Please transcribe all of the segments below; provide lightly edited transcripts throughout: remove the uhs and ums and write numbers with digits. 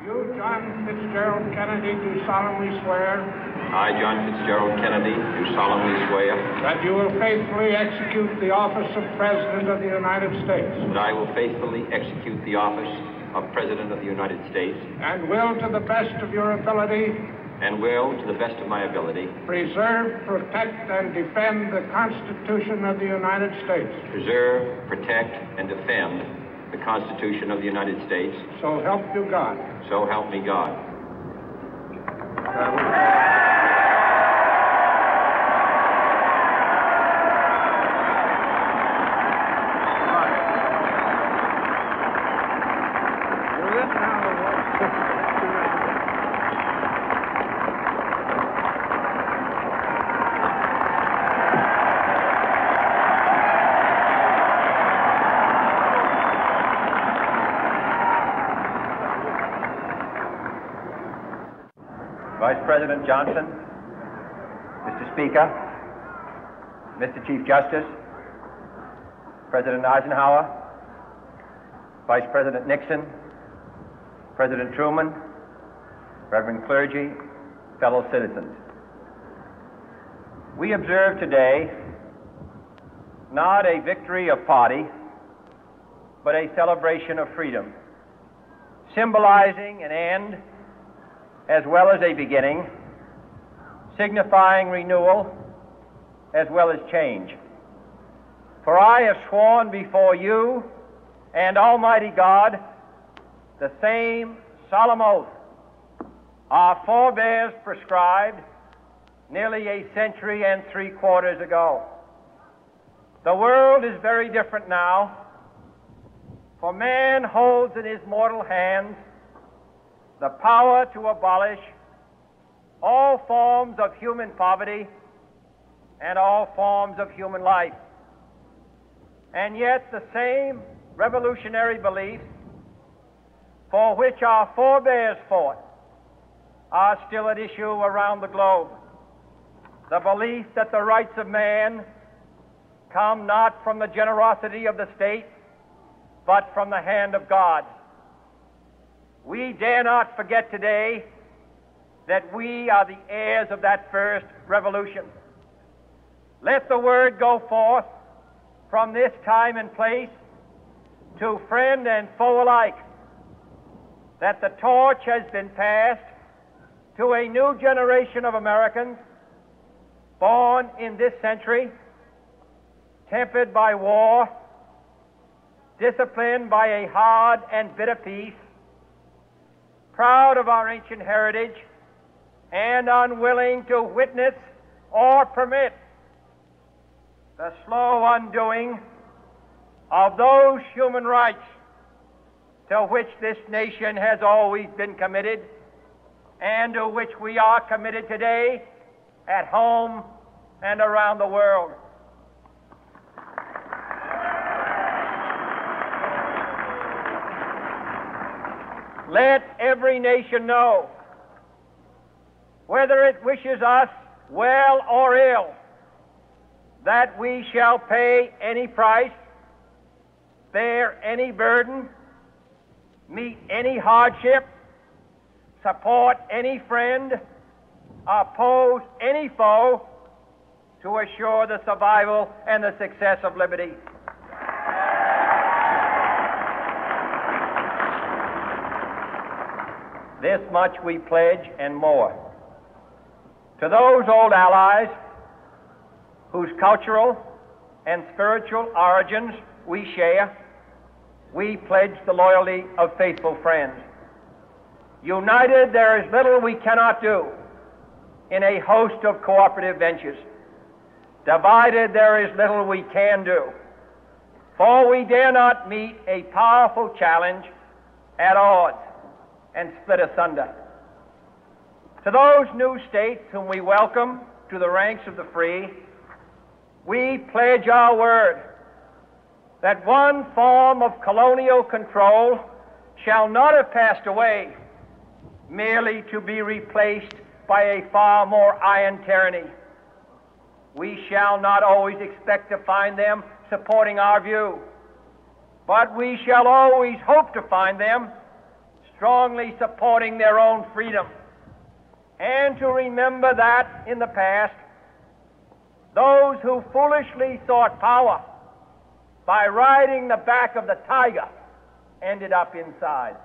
You, John Fitzgerald Kennedy, do solemnly swear. I, John Fitzgerald Kennedy, do solemnly swear. That you will faithfully execute the office of President of the United States. That I will faithfully execute the office of President of the United States. And will, to the best of your ability. And will, to the best of my ability. Preserve, protect, and defend the Constitution of the United States. Preserve, protect, and defend the Constitution of the United States. So help you God. So help me God. Vice President Johnson, Mr. Speaker, Mr. Chief Justice, President Eisenhower, Vice President Nixon, President Truman, Reverend clergy, fellow citizens. We observe today not a victory of party, but a celebration of freedom, symbolizing an end as well as a beginning, signifying renewal as well as change. For I have sworn before you and Almighty God the same solemn oath our forebears prescribed nearly a century and 3/4 ago. The world is very different now, for man holds in his mortal hands the power to abolish all forms of human poverty and all forms of human life. And yet the same revolutionary beliefs for which our forebears fought are still at issue around the globe. The belief that the rights of man come not from the generosity of the state, but from the hand of God. We dare not forget today that we are the heirs of that first revolution. Let the word go forth from this time and place to friend and foe alike that the torch has been passed to a new generation of Americans born in this century, tempered by war, disciplined by a hard and bitter peace, proud of our ancient heritage, and unwilling to witness or permit the slow undoing of those human rights to which this nation has always been committed and to which we are committed today at home and around the world. Let every nation know, whether it wishes us well or ill, that we shall pay any price, bear any burden, meet any hardship, support any friend, oppose any foe to assure the survival and the success of liberty. This much we pledge and more. To those old allies whose cultural and spiritual origins we share, we pledge the loyalty of faithful friends. United, there is little we cannot do in a host of cooperative ventures. Divided, there is little we can do, for we dare not meet a powerful challenge at odds and split asunder. To those new states whom we welcome to the ranks of the free, we pledge our word that one form of colonial control shall not have passed away merely to be replaced by a far more iron tyranny. We shall not always expect to find them supporting our view, but we shall always hope to find them strongly supporting their own freedom, and to remember that in the past, those who foolishly sought power by riding the back of the tiger ended up inside.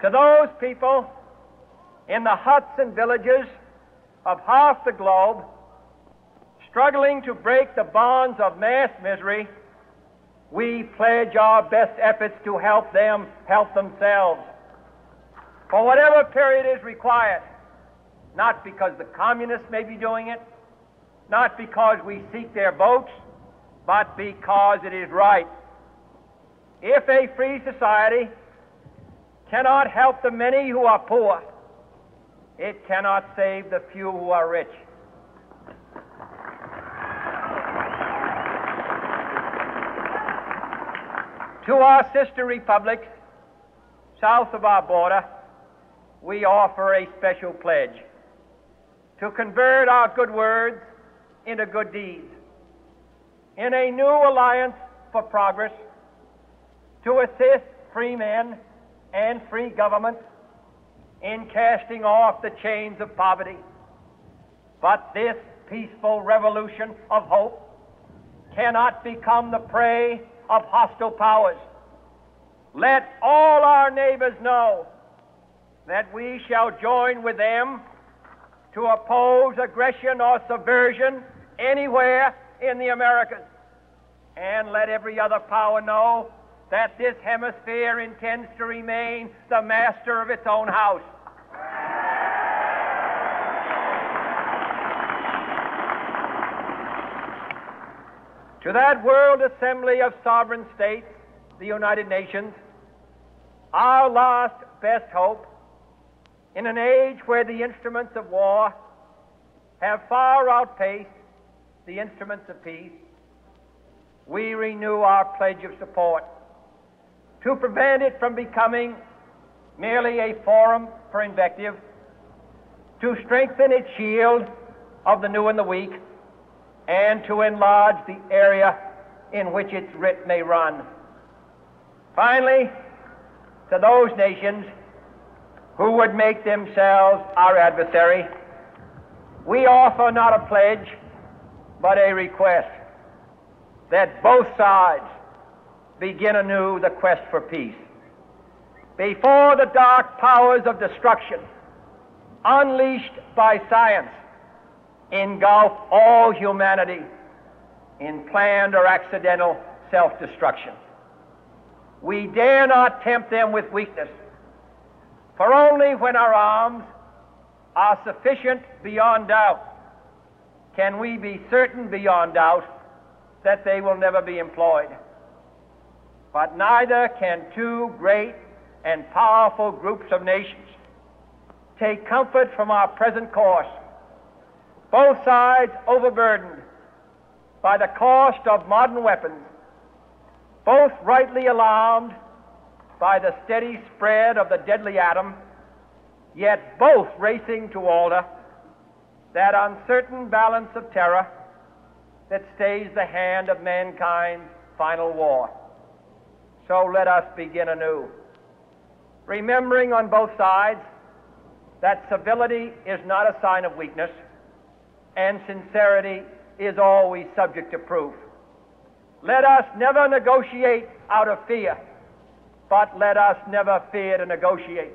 To those people in the huts and villages of half the globe struggling to break the bonds of mass misery, we pledge our best efforts to help them help themselves for whatever period is required, not because the communists may be doing it, not because we seek their votes, but because it is right. If a free society cannot help the many who are poor, it cannot save the few who are rich. To our sister republics south of our border, we offer a special pledge to convert our good words into good deeds, in a new alliance for progress, to assist free men and free governments in casting off the chains of poverty. But this peaceful revolution of hope cannot become the prey of hostile powers. Let all our neighbors know that we shall join with them to oppose aggression or subversion anywhere in the Americas. And let every other power know that this hemisphere intends to remain the master of its own house. To that world assembly of sovereign states, the United Nations, our last best hope, in an age where the instruments of war have far outpaced the instruments of peace, we renew our pledge of support to prevent it from becoming merely a forum for invective, to strengthen its shield of the new and the weak, and to enlarge the area in which its writ may run. Finally, to those nations who would make themselves our adversary, we offer not a pledge, but a request that both sides begin anew the quest for peace. Before the dark powers of destruction, unleashed by science, engulf all humanity in planned or accidental self-destruction, we dare not tempt them with weakness, for only when our arms are sufficient beyond doubt can we be certain beyond doubt that they will never be employed. But neither can two great and powerful groups of nations take comfort from our present course, both sides overburdened by the cost of modern weapons, both rightly alarmed by the steady spread of the deadly atom, yet both racing to alter that uncertain balance of terror that stays the hand of mankind's final war. So let us begin anew, remembering on both sides that civility is not a sign of weakness, and sincerity is always subject to proof. Let us never negotiate out of fear, but let us never fear to negotiate.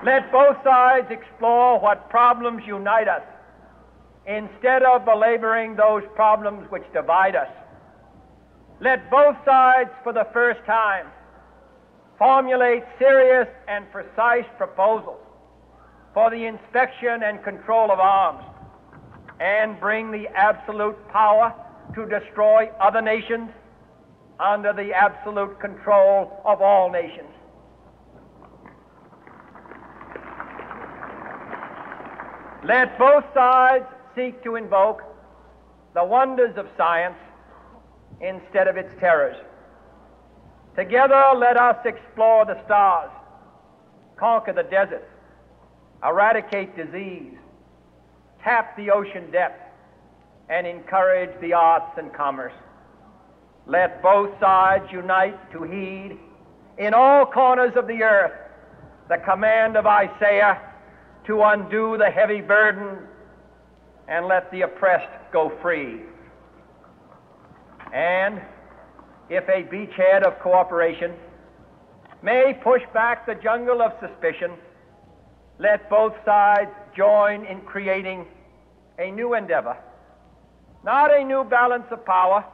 Let both sides explore what problems unite us, instead of belaboring those problems which divide us. Let both sides, for the first time, formulate serious and precise proposals for the inspection and control of arms, and bring the absolute power to destroy other nations under the absolute control of all nations. Let both sides seek to invoke the wonders of science instead of its terrors. Together, let us explore the stars, conquer the deserts, eradicate disease, tap the ocean depth, and encourage the arts and commerce. Let both sides unite to heed in all corners of the earth the command of Isaiah to undo the heavy burden and let the oppressed go free. And if a beachhead of cooperation may push back the jungle of suspicion, let both sides join in creating a new endeavor, not a new balance of power,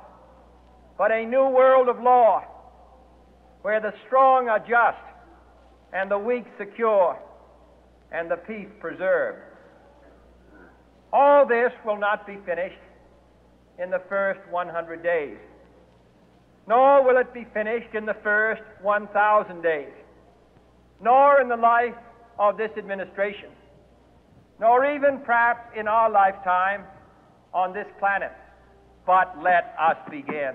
but a new world of law, where the strong are just and the weak secure and the peace preserved. All this will not be finished in the first 100 days, nor will it be finished in the first 1,000 days, nor in the life of this administration, nor even perhaps in our lifetime on this planet. But let us begin.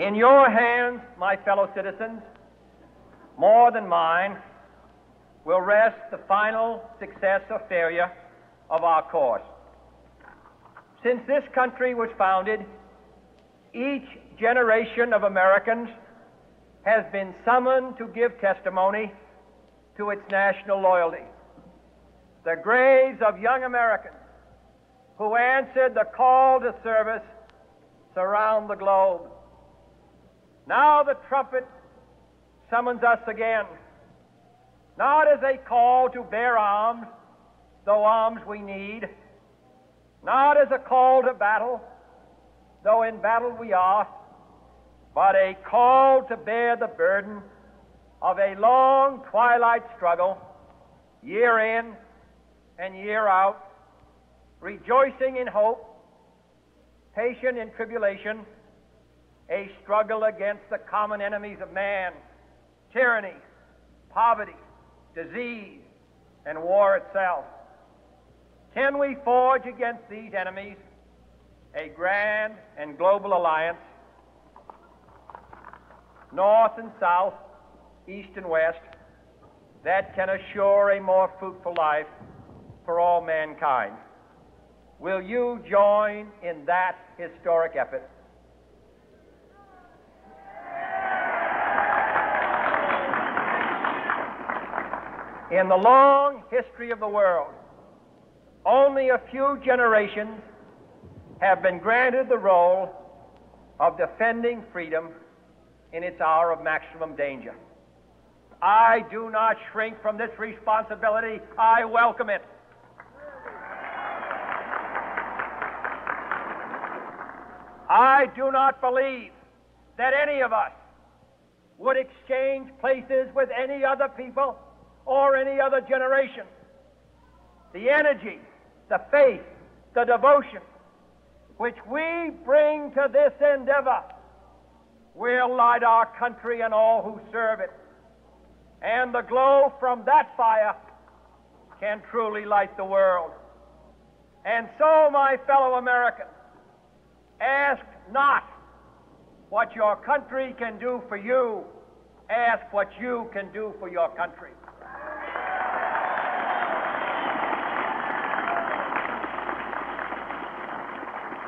In your hands, my fellow citizens, more than mine, will rest the final success or failure of our course. Since this country was founded, each generation of Americans has been summoned to give testimony to its national loyalty. The graves of young Americans who answered the call to service surround the globe. Now the trumpet summons us again, not as a call to bear arms, though arms we need, not as a call to battle, though in battle we are, but a call to bear the burden of a long twilight struggle, year in and year out, rejoicing in hope, patient in tribulation, a struggle against the common enemies of man, tyranny, poverty, disease, and war itself. Can we forge against these enemies a grand and global alliance, north and south, east and west, that can assure a more fruitful life for all mankind? Will you join in that historic effort? In the long history of the world, only a few generations have been granted the role of defending freedom in its hour of maximum danger. I do not shrink from this responsibility. I welcome it. I do not believe that any of us would exchange places with any other people or any other generation. The energy, the faith, the devotion which we bring to this endeavor will light our country and all who serve it. And the glow from that fire can truly light the world. And so, my fellow Americans, ask not what your country can do for you, ask what you can do for your country.